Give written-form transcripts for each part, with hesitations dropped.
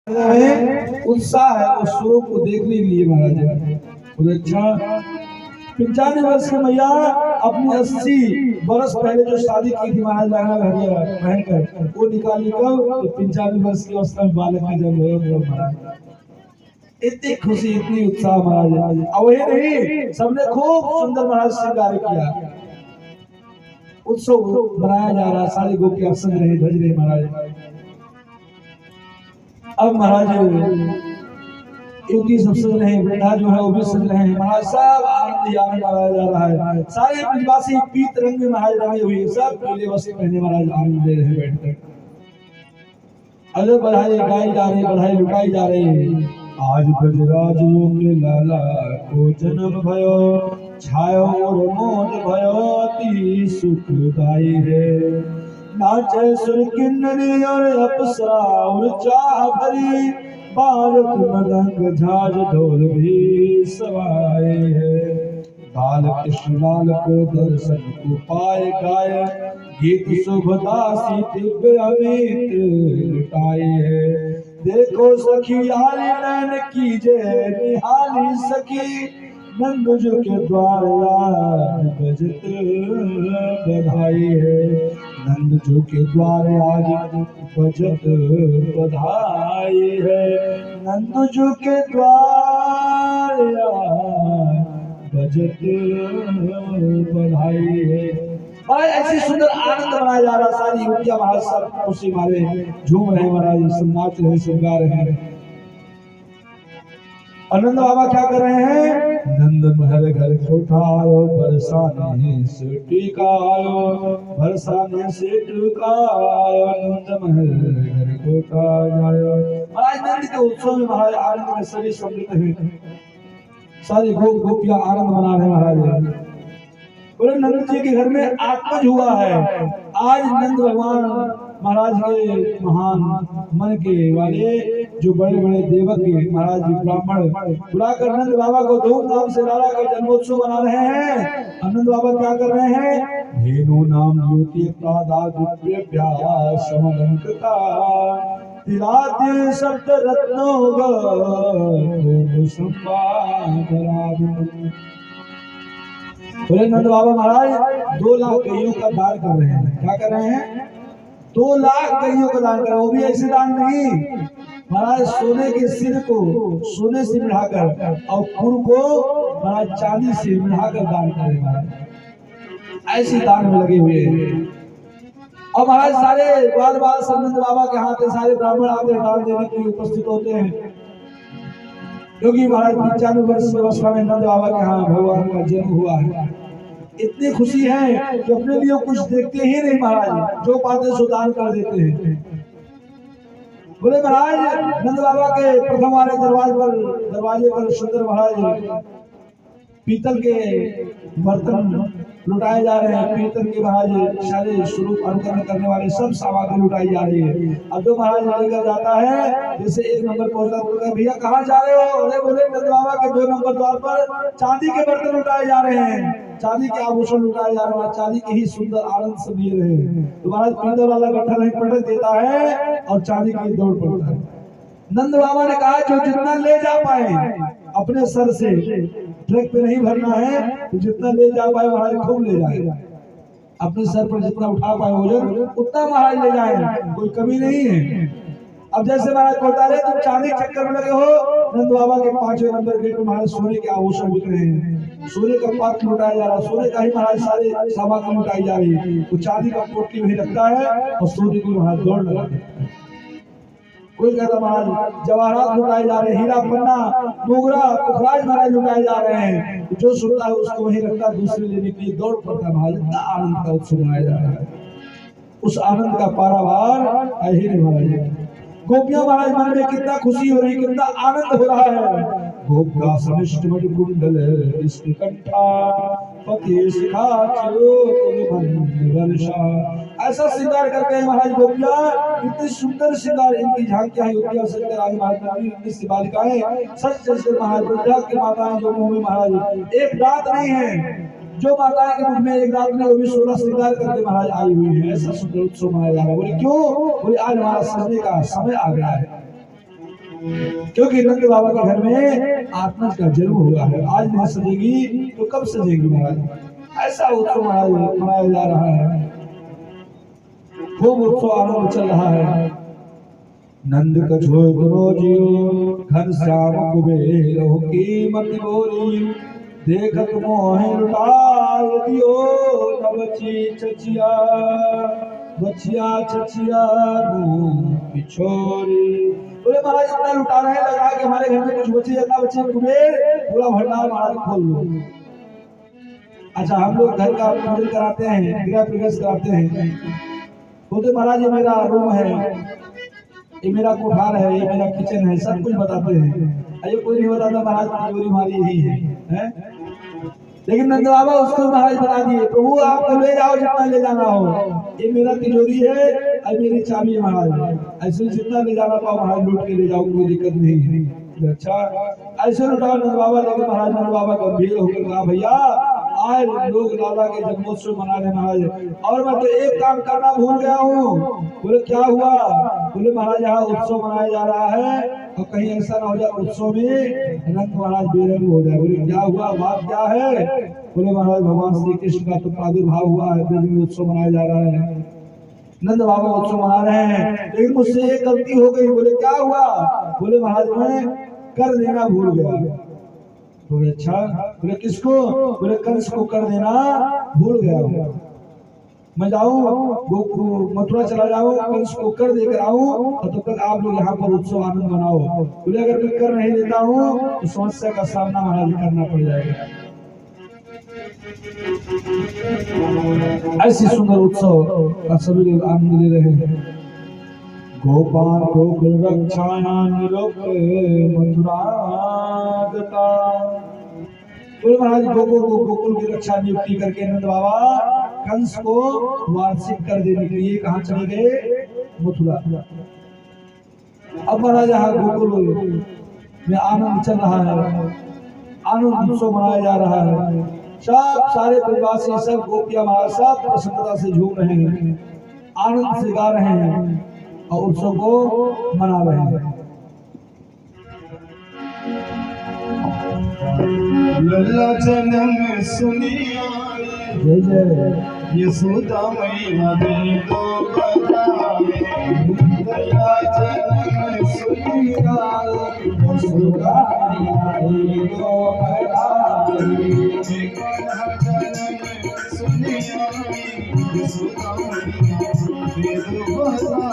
में उत्साह है उस स्वरूप को देखने के लिए महाराज। बोले अच्छा 95 वर्ष की मैया अपनी 80 वर्ष पहले जो शादी की थी महाराज लहंगा घड़िया पहनकर वो निकाली कब तो 95 वर्ष की अवस्था में बालक का जन्म हुआ महाराज। इतनी खुशी इतनी उत्साह महाराज। अब वही नहीं सबने खूब सुंदर महाराज श्रृंगार किया, उत्सव मनाया जा रहा, सारी गोपियां सज रहे धज रहे महाराज। अब महाराज युवती सब सज रहे हैं, वृद्धा जो है वो भी सज रहे हैं महाराज। सब आनंद आनंद मनाया जा रहा है। सारे ब्रजवासी पीत रंग में महाराज रंगे हुए, सब पीले वस्त्र पहने महाराज आनंद ले रहे हैं बैठकर। अलग बधाई गाई जा रही, बधाई लुटाई जा रही है। आज ब्रजराजों के लाला को जन्म भयो, छायो और मोद भयो अति सुखदाई है। नाचे सुर किन्नरी और अप्सरा और चाह भरी, बालक मदंग झाज ढोल भी सवाए है। बाल कृष्ण लाल को दर्शन को पाए गाय, गीत शुभदासी दिव्य अमित लुटाए है। देखो सखी यारी नैन की जय निहाली सखी, नंदुज के द्वार आज बजत बधाई है। नंदजू के द्वार आज बजत बधाई है। नंदजू के द्वार आज बजत बधाई है। और ऐसी सुंदर आनंद मनाया जा रहा, सारी युवतियां महाराज सब खुशी मारे झूम रहे महाराज, सब नाच रहे श्रृंगार रहे हैं। आनंद बाबा क्या कर रहे हैं? नंद महल घर कोठायो, बरसाने से टिकायो, बरसाने से टिकायो, नंद महल घर कोठा जायो। महाराज नंद के उत्सव में महाराज आनंद में सभी सम्मिलित हैं, सारी गोपियां आनंद मना रहे महाराज। बोले नंद जी के घर में आत्मज हुआ है। आज नंद भगवान महाराज के महान मन के वाले जो बड़े बड़े देवक के महाराज ब्राह्मण बुलाकर नंद बाबा को धूमधाम से लाला का जन्मोत्सव मना रहे हैं। आनंद बाबा क्या कर रहे हैं? धेनु नाम ज्योति समलंकृता, तिलाते शब्द रत्नों बोले नंद बाबा महाराज 2 लाख गैयों का दान कर रहे हैं। क्या कर रहे हैं? 2 लाख गैयों का दान कर रहे हैं। वो भी ऐसे दान नहीं महाराज, सोने के सिर को सोने से मिलाकर और खुर को महाराज चांदी से मिलाकर दान करें महाराज। ऐसे दान में लगे हुए हैं। और महाराज सारे बाल बाल सब नंद बाबा के हाथ सारे ब्राह्मण आते दान देने के लिए उपस्थित होते हैं, क्योंकि महाराज 95 वर्ष की अवस्था में नंद बाबा के यहाँ भगवान का जन्म हुआ है। इतनी खुशी है कि अपने लिए कुछ देखते ही नहीं महाराज, जो पाते सो दान कर देते हैं। बोले महाराज नंद बाबा के प्रथम वाले दरवाजे पर सुंदर महाराज पीतल के बर्तन लुटाए जा रहे हैं। पीतल के महाराज सारे स्वरूप अनुकरण करने वाले सब सामग्री लुटाई जा रही है। अब जो महाराज लेकर जाता है, जैसे 1 नंबर पहुंचता है, भैया कहाँ जा रहे हो? अरे बोले नंद बाबा के 2 नंबर द्वार पर चांदी के बर्तन लुटाए जा रहे हैं, चांदी के आभूषण लुटाए जा रहे हैं, चांदी के ही सुंदर आनंद सब लिए रहे हैं। तो महाराज पीतल वाला गट्ठा नहीं पटक देता है और चांदी की दौड़ पड़ता है। नंद बाबा ने कहा जो जितना ले जा पाए अपने सर से, ट्रक पे नहीं भरना है, तो जितना ले जा पाए महाराज खूब ले जाए। अपने सर पर जितना उठा पाए वजन उतना महाराज ले जाए, कोई कमी नहीं है। अब जैसे महाराज बता रहे तुम चांदी चक्कर में लगे हो, नंद बाबा के 5वें नंबर गेट में महाराज सोने के आभूषण बिक रहे हैं, सोने का पात्र लुटाया जा रहा है, सोने का ही महाराज सारे सामग्री लुटाई जा रही है। वो चांदी का पोटली वही रखता है और सोने की महाराज दौड़ लगा देता है। कोई कहता महाराज जवाहरात लुटाए जा रहे हैं, हीरा पन्ना मोगरा पुखराज महाराज लुटाए जा रहे हैं। जो सुनता है उसको वही रखता है, दूसरे लेने के लिए दौड़ पड़ता है महाराज। इतना आनंद का उत्सव मनाया जा रहा है, उस आनंद का पारावार ही नहीं महाराज। गोपियां महाराज मन में कितना खुशी हो रही, कितना आनंद हो रहा है। गोपका समिष्ट मणि कुंडल कंठा, पति शिखा वर्षा, ऐसा श्रृंगार करके महाराज गोपियां इतनी सुंदर श्रृंगार, इनकी झांकियां युवतियां सजकर आई महाराज। इतनी बालिकाएं सच सच महाराज बुद्धा की माताएं जो मुंह में महाराज एक रात नहीं है, जो माताएं के मुख में एक रात में वो भी 16 श्रृंगार करके महाराज आई हुई है। ऐसा सुंदर उत्सव मनाया जा रहा है। बोले क्यों? बोले आज हमारा सजने का समय आ गया है। क्योंकि नंद बाबा के घर में आत्मज का जन्म हुआ है। आज नहीं सजेगी तो कब सजेगी महाराज। ऐसा उत्सव मनाया जा रहा है, खूब उत्सव आनंद चल रहा है। नंद कछो गुरो जियो घन श्याम कुबेर की मति बोली, देखत मोहि लुटाय दियो न बची चचिया, बचिया चचिया पिछोरी। बोले महाराज इतना लुटा रहे हैं, लग रहा है कि हमारे घर में कुछ बचे, जितना बचे कुबेर पूरा भंडार महाराज खोल लो। अच्छा हम लोग घर का पूजन कराते हैं, गृह प्रवेश कराते हैं, बोलते महाराज ये मेरा रूम है, ये मेरा कोठार है, ये मेरा किचन है, सब कुछ बताते हैं। अरे कोई नहीं बताता महाराज तिजोरी हमारी यही है? लेकिन नंद बाबा उसको महाराज बता दिए, प्रभु आप तो ले जाओ जितना ले जाना हो, ये मेरा तिजोरी है और मेरी चाबी है महाराज, ऐसे जितना ले जाना पाओ महाराज लूट के ले जाओ, कोई दिक्कत नहीं है। अच्छा ऐसे लुटाओ नंद बाबा। लेकिन महाराज नंद बाबा गंभीर होकर कहा भैया आज लोग लाला के जन्मोत्सव मना रहे महाराज, और मैं तो एक काम करना भूल गया हूँ। बोले क्या हुआ? बोले महाराज यहाँ उत्सव मनाया जा रहा है और कहीं ऐसा ना हो जाए उत्सव में अनंत महाराज बेरंग हो जाए। बोले क्या हुआ, बात क्या है? बोले महाराज भगवान श्री कृष्ण का तो प्रादुर्भाव हुआ है, ब्रज में उत्सव मनाया जा रहा है, नंद बाबा उत्सव मना रहे हैं, लेकिन मुझसे एक गलती हो गई। बोले क्या हुआ? बोले महाराज मैं कर देना भूल गया। बोले अच्छा? बोले किसको? बोले कंस को कर देना भूल गया। मैं जाऊं मथुरा चला जाऊं, कंस को कर देकर आऊं और तब तक आप लोग यहाँ पर उत्सव आनंद मनाओ। बोले अगर मैं कर नहीं देता हूँ तो समस्या का सामना महाराज करना पड़ जाएगा। ऐसी सुंदर उत्सव का सभी लोग आनंद ले रहे हैं। गोपाल गोकुल रक्षायान लोक मथुरा गता। बोले महाराज गोकुल की रक्षा नियुक्ति करके नंद बाबा कंस को वार्षिक कर देने के लिए कहाँ चले गए? मथुरा। अब महाराज यहाँ गोकुल में आनंद चल रहा है, आनंद उत्सव मनाया जा रहा है। सब सारे परिवासी सब गोपियां महाराज सब प्रसन्नता से झूम रहे हैं, आनंद से गा रहे हैं और उत्सव को मना रहे हैं। लल्ला जन्म सुनिया जय जय यशोदा मैया दे दो बधाई। लल्ला जन्म सुनिया यशोदा मैया दे दो बधाई। जन्म सुनिया यशोदा मैया दे दो बधाई।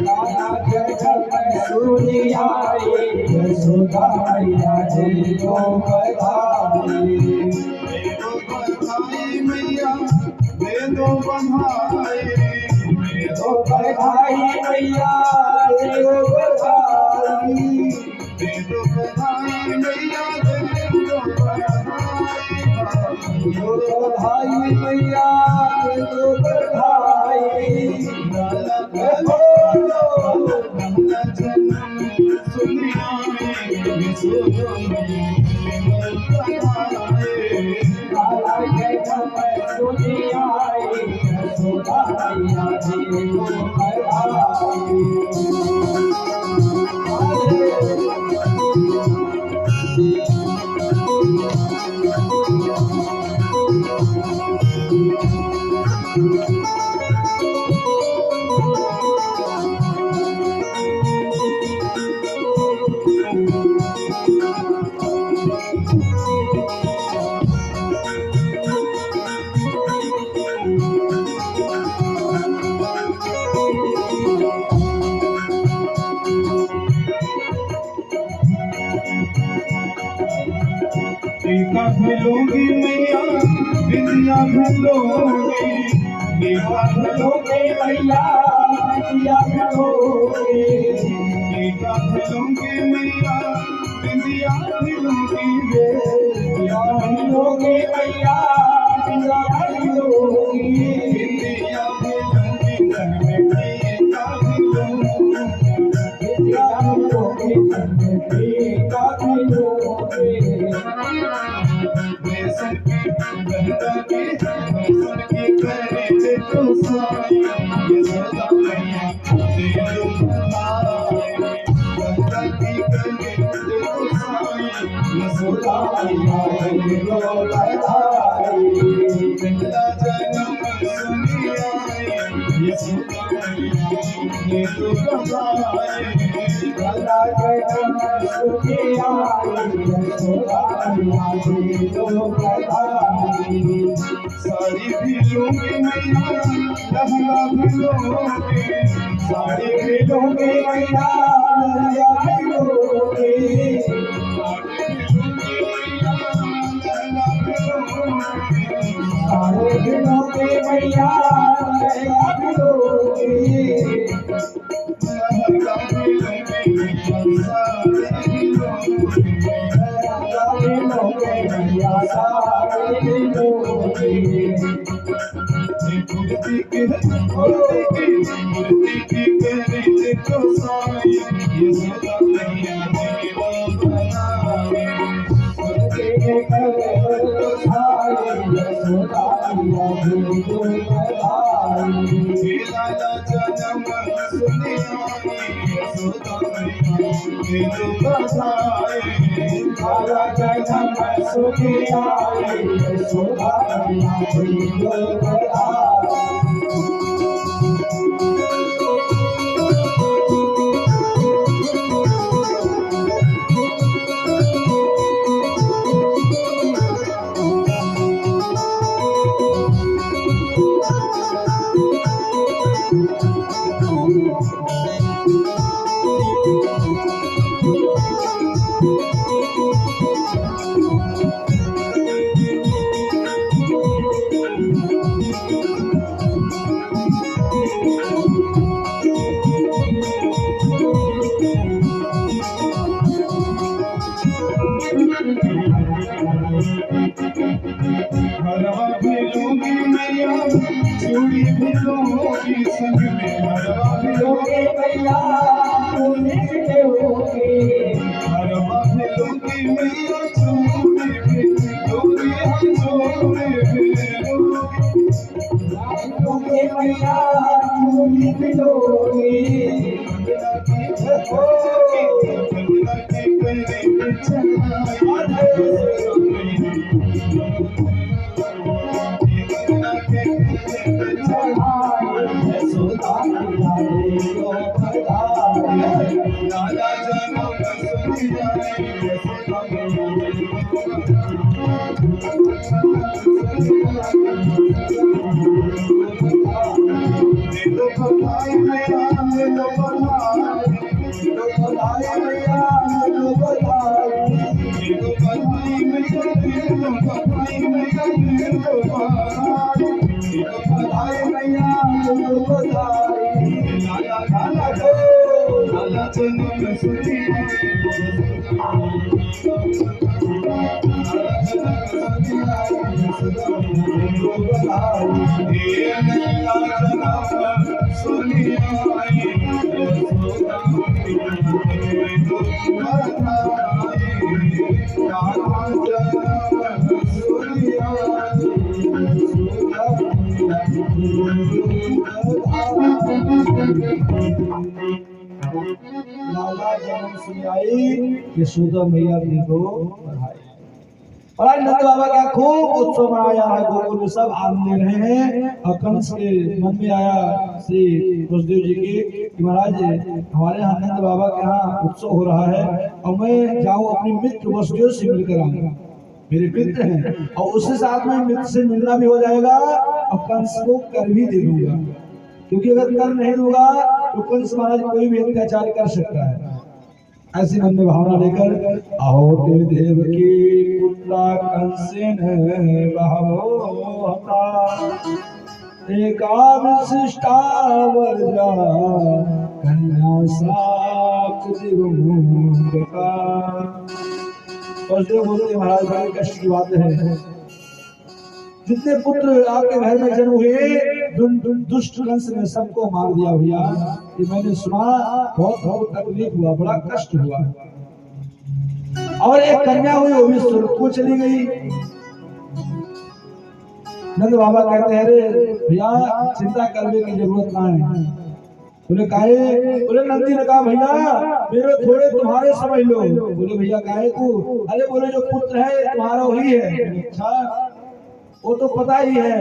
लाला जन्म सुनिया यशोदा मैया दे दो बधाई। मैया दे दो बधाई, दे दो बधाई मैया दे दो बधाई। दे दो बधाई मैया दे दो बधाई। दे दो बधाई मैया दे दो बधाई। लल्ला जन्म सुनिया यशोदा लाला जन्म सुनिया यशोदा मैया दे दो बधाई। टीका भिलोगी मैया विद्या भिलोगी, टीका भिलोगी मैया विद्या भिलोगी। टीका भिलोगी मैया विद्या भिलोगी रे। विद्या भिलोगी मैया विद्या भिलोगी। विद्या भिलोगी घर में टीका भिलोगी। विद्या भिलोगी घर में टीका भिलोगी। बेसन के बहता के बेसन के करे ते तो साई। यशोदा मैया दे दो बधाई। यशोदा मैया गई तो बधाई। पहला जन्म सुनी आई यशोदा मैया ये तो बधाई। पहला जन्म सुखी आई यशोदा मैया गई तो बधाई। साड़ी भी लूंगी मैया लहंगा भी लूंगी साड़ी भी लूंगी मैया लहंगा भी लूंगी। सारे दिनों के मैया लहंगा भी लूंगी। लहंगा भी लूंगी मैया सारे लूंगी। मूर्ति की कहने को साई यशोदा मैया देवा बनाए। यशोदा मैया गई तो बधाई। लाला जन्म सुनी आई यशोदा मैया ये तो बधाई। लाला जन्म सुखी आई यशोदा मैया गई तो बधाई। हरवा भी लूंगी मैया चूड़ी भी लूंगी संग में हरवा भी लूंगी मैया हरवा भी लूंगी मैया चूड़ी भी लूंगी चूड़ी भी लूंगी मैया चूड़ी भी लूंगी। यशोदा मैया गई तो बधाई। लाला जन्म सुनी आई यशोदा मैया तो बधाई मैया तो बधाई। तो बधाई मैया तो बधाई। तो बधाई मैया तो बधाई मैया तो बधाई। बधाई मैया तो बधाई। लाला लाला लाला जन्म सुनी लाला जन्म सुनी आई यशोदा मैया की तो बधाई। और आज नंद बाबा का खूब उत्सव मनाया है। गोकुल में सब आनंद ले रहे हैं। और कंस के मन में आया श्री वसुदेव जी के कि महाराज हमारे यहाँ नंद बाबा के यहाँ उत्सव हो रहा है और मैं जाऊँ अपने मित्र वसुदेव से मिलकर आऊंगा। मेरे मित्र हैं और उसके साथ में मित्र से मिलना भी हो जाएगा और कंस को कर भी दे दूंगा। क्योंकि अगर कर नहीं दूंगा तो कंस महाराज कोई भी अत्याचार कर सकता है। ऐसी मन में भावना लेकर अहो देव की पुत्रा कंसेन बहवो हता एका विशिष्टा वर्जा कन्या साप दिवमुंडका। वसुदेव बोलते महाराज बड़े कष्ट की बात है। जितने पुत्र आपके घर में जन्म हुए दुष्ट कंस ने सबको मार दिया भैया। ये मैंने सुना, बहुत बहुत तकलीफ हुआ, बड़ा कष्ट हुआ। और एक कन्या हुई वो भी स्वर्ग को चली गई। नंद बाबा कहते हैं अरे भैया चिंता करने की जरूरत ना है। बोले काहे? बोले नंदी ने कहा भैया मेरे थोड़े तुम्हारे समझ लो। बोले भैया काहे को? अरे बोले जो पुत्र है तुम्हारा वही है। अच्छा वो तो पता ही है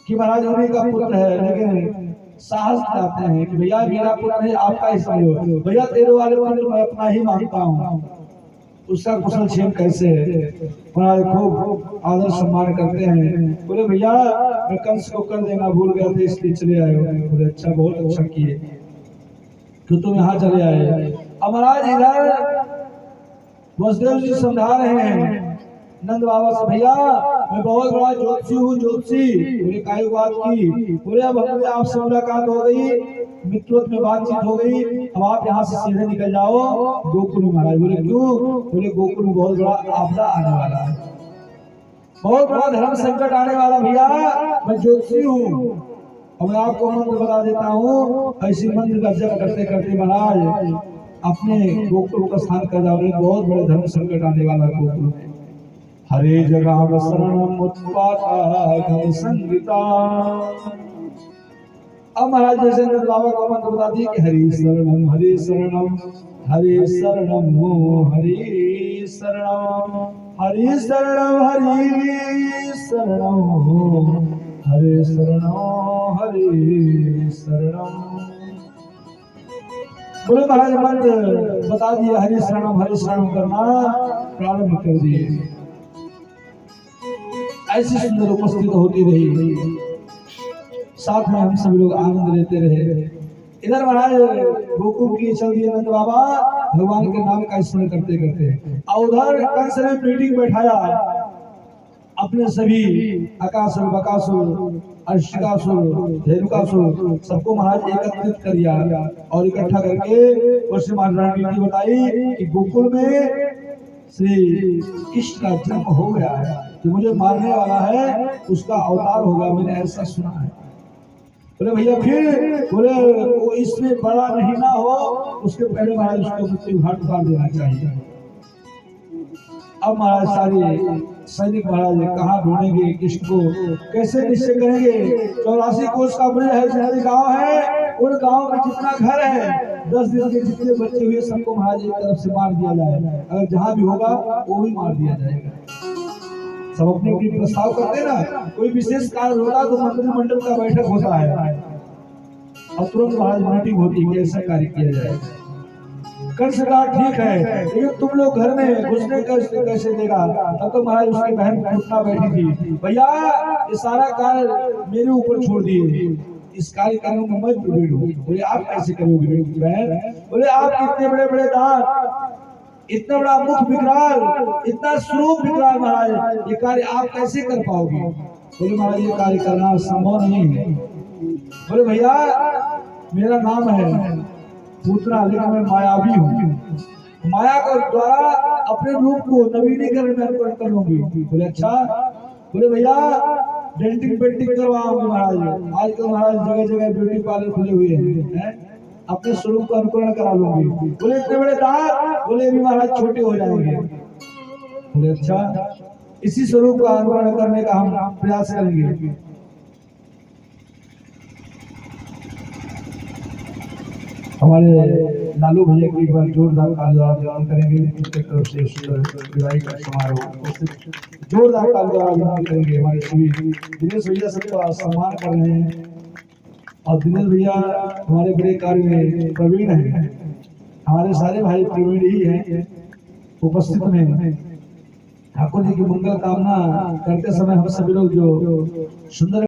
कि महाराज उन्हीं का पुत्र है, लेकिन साहस दिलाते हैं कि भैया मेरा पुत्र है आपका ही समझो। भैया तेरे वाले पुत्र मैं अपना ही मानता हूँ। उसका कुशल क्षेम कैसे है? महाराज खूब आदर सम्मान करते हैं। बोले भैया मैं कंस को कर देना भूल गया था इसलिए चले आए हो। बोले अच्छा बहुत अच्छा किए तो तुम यहाँ चले आए। अब महाराज इधर वसुदेव जी समझा रहे हैं नंद बाबा से, भैया मैं बहुत बड़ा ज्योतिषी हूँ ज्योतिषी। बोले काहे बात की? बोले अब हमने आपसे मुलाकात हो गई, मित्रत्व में बातचीत हो गई, अब आप यहाँ से सीधे निकल जाओ गोकुल में। महाराज बोले क्यों? बोले गोकुल में बहुत बड़ा आपदा आने वाला है, बहुत बड़ा धर्म संकट आने वाला। भैया मैं ज्योतिषी हूँ, अब मैं आपको मंत्र बता देता हूँ, ऐसी मंत्र का जप करते करते महाराज अपने गोकुल का स्थान कर जाओ, बहुत बड़े धर्म संकट आने वाला है गोकुल में। हरे जगह शरणम उत्पाता संगीता। अब महाराज जैसे नंद बाबा को मंत्र बता दिए कि हरि शरणम हरि शरणम हरि शरणम हरि शरणम हरि शरणम हरि शरणम हरि शरणम हरि शरणम। बोले महाराज मंत्र बता दिया, हरि शरणम करना प्रारंभ कर दिए। ऐसी सुंदर उपस्थित होती रही, साथ में हम सभी लोग आनंद लेते रहे। इधर महाराज गोकुल की चल दिए नंद बाबा भगवान के नाम का स्मरण करते करते। और उधर कंस ने मीटिंग बैठाया, अपने सभी अकासुर बकासुर अर्शिकासुर धेनुकासुर सबको महाराज एकत्रित कर दिया और इकट्ठा करके उससे रणनीति बताई कि गोकुल में श्री कृष्ण का जन्म हो गया है, जो मुझे मारने वाला है उसका अवतार होगा, मैंने ऐसा सुना है। बोले भैया फिर? बोले वो इसमें बड़ा नहीं ना हो उसके पहले महाराज उसको मृत्यु घाट उतार देना चाहिए। अब महाराज सारे सैनिक महाराज कहाँ ढूंढेंगे कृष्ण को, कैसे निश्चय करेंगे? 84 कोस का ब्रज है, शहरी गांव है, उन गांव में जितना घर है 10 दिन के जितने बच्चे हुए सबको महाराज एक तरफ से मार दिया जाए, अगर जहाँ भी होगा वो भी मार दिया जाएगा। सब अपने अपनी प्रस्ताव करते ना, कोई विशेष कार्य होता तो मंत्रिमंडल का बैठक होता है और तुरंत महाराज मीटिंग होती है कैसा कार्य किया जाए। कंस कहा ठीक है, लेकिन तुम लोग घर में घुसने कैसे देगा? तब तो महाराज उसकी बहन घुटना बैठी थी, भैया ये सारा कार्य मेरे ऊपर छोड़ दिए, इस कार्य करने में मैं प्रवीण हूँ। बोले आप कैसे करोगे बहन? बोले आप इतने बड़े बड़े दांत, इतना बड़ा मुख विकराल, इतना स्वरूप विकराल महाराज, ये कार्य आप कैसे कर पाओगे? बोले महाराज ये कार्य करना संभव नहीं है। बोले भैया मेरा नाम है पूतना, लेकिन मैं मायावी हूँ, माया के द्वारा अपने रूप को नवीनीकरण में अर्पण करूंगी। बोले अच्छा। बोले भैया डेंटिंग पेंटिंग करवाऊंगी महाराज, आजकल महाराज जगह जगह ब्यूटी पार्लर खुले हुए हैं, अपने स्वरूप का अनुकरण करा लूंगी। बोले इतने बड़े दांत? बोले भी महाराज छोटे हो जाएंगे। बोले अच्छा, इसी स्वरूप का अनुकरण करने का हम प्रयास करेंगे। हमारे लालू भैया की एक बार जोरदार तालियां करेंगे, उनकी तरफ से विदाई का समारोह जोरदार तालियां करेंगे। हमारे सभी दिनेश भैया सबका सम्मान कर रहे हैं और दिनेश भैया हमारे बड़े कार्य में प्रवीण हैं, हमारे सारे भाई प्रवीण ही हैं। उपस्थित में ठाकुर जी की मंगल कामना करते समय हम सभी लोग जो सुंदर